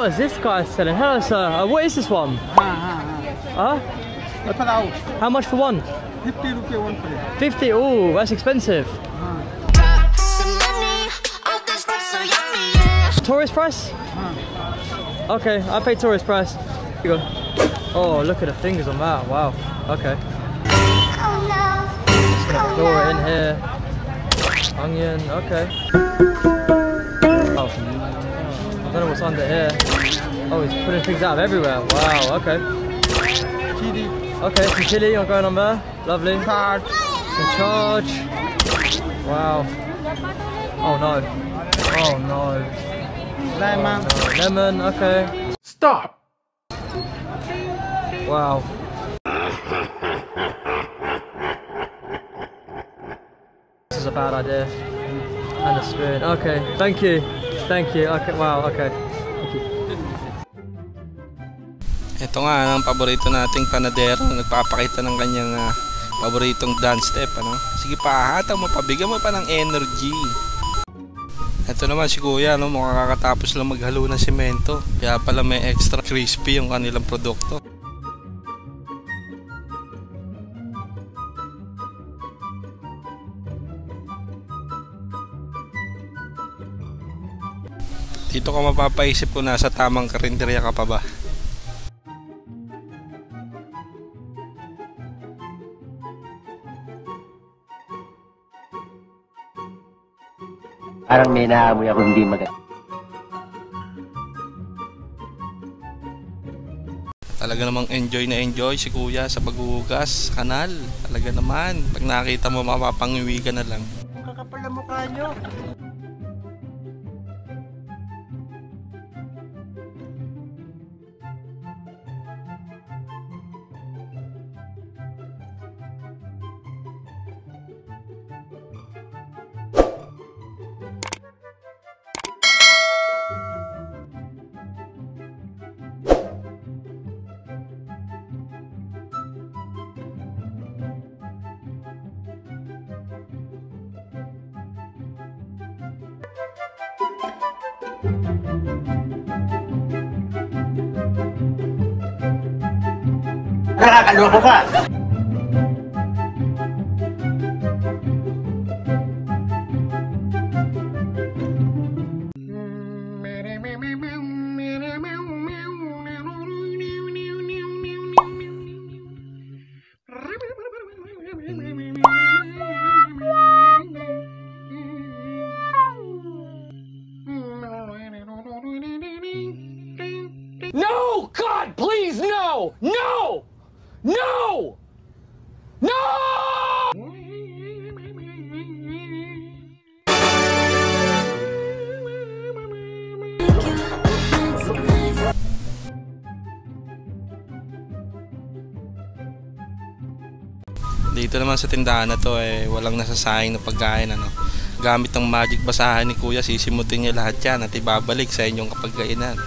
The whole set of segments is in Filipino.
what is this guy selling? Hello, sir. What is this one? Huh? How much for one? 50 rupees one plate. 50? Oh, that's expensive. Tourist price? Okay, I pay tourist price. Here you go. Oh, look at the fingers on that. Wow. Okay. Just gonna pour it in here. Onion. Okay. Oh, I don't know what's under here. Oh, he's putting things out of everywhere. Wow. Okay. Chili. Okay, some chili going on there. Lovely. Charge. Some charge. Wow. Oh no. Oh no. Lemon. Oh, no. Lemon. Okay. Stop. Wow. This is a bad idea. And a spoon. Okay. Thank you. Thank you. Okay. Wow. Okay. Thank you. Ito nga ang paborito nating panadero, nagpapakita ng kanyang paboritong dance step, ano? Sige pa, hataw mo pa, bigyan mo pa ng energy. Ito naman si Kuya, no, mukhang kakatapos lang maghalo ng semento, kaya pala may extra crispy yung kanilang produkto. Dito ka mapapaisip kung nasa tamang karinderya ka pa ba. Parang may naamoy ako hindi maganda. Talaga namang enjoy na enjoy si Kuya sa paghuhugas, kanal. Talaga naman, pag nakita mo mapapangiwi ka na lang. Kakapal ang mukha nyo. Nakakaloko ka! No! God, please, no! No! No! No! Dito naman sa tindahan na to walang nasasayang na pagkain, ano. Gamit ng magic basahan ni Kuya, sisimutin niya lahat yan at ibabalik sa inyong kapagkainan.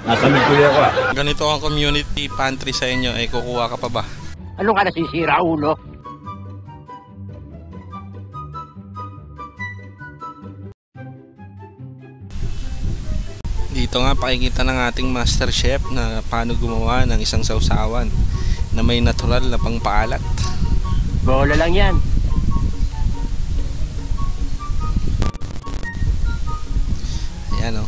Nasa Miguel ako ah. Ganito ang community pantry sa inyo, kukuha ka pa ba? Ano ka nasisira, ulo? Dito nga pakikita ng ating master chef na paano gumawa ng isang sausawan na may natural na pangpaalat. Bola lang yan. Ayan o.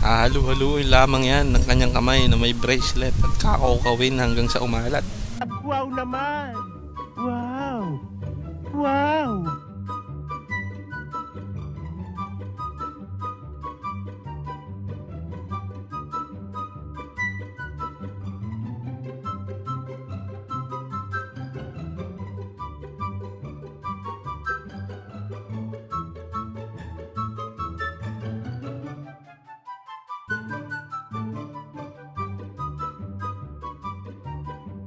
Hahalu-haluin lamang yan ng kanyang kamay na may bracelet at kakawkawin hanggang sa umalat. Wow naman! Wow! Wow!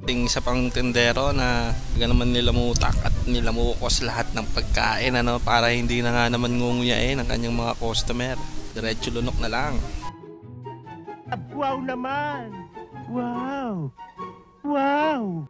ating isa pang tendero na naman nilamutak at nilamukos lahat ng pagkain, ano, para hindi na nga naman ngunguyain ang kanyang mga customer. Diretso lunok na lang. Wow naman! Wow! Wow!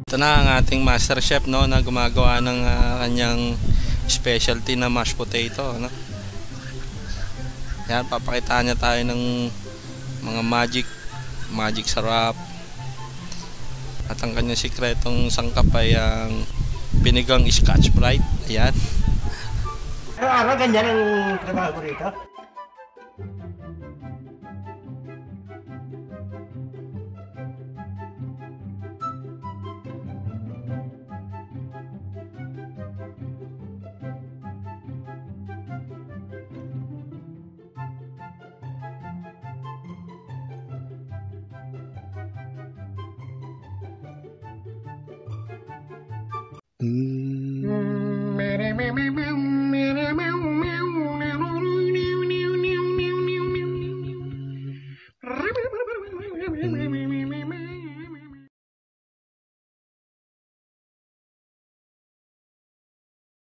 Ito na ang ating master chef, no, na gumagawa ng kanyang specialty na mashed potato, no? Yan, papakitaan niya tayo ng mga magic sarap. At ang kanyang sikretong sangkap ay ang binigang Scotch Brite. Ayan. Araw-araw ganyan ang trabaho ko rito. Mm.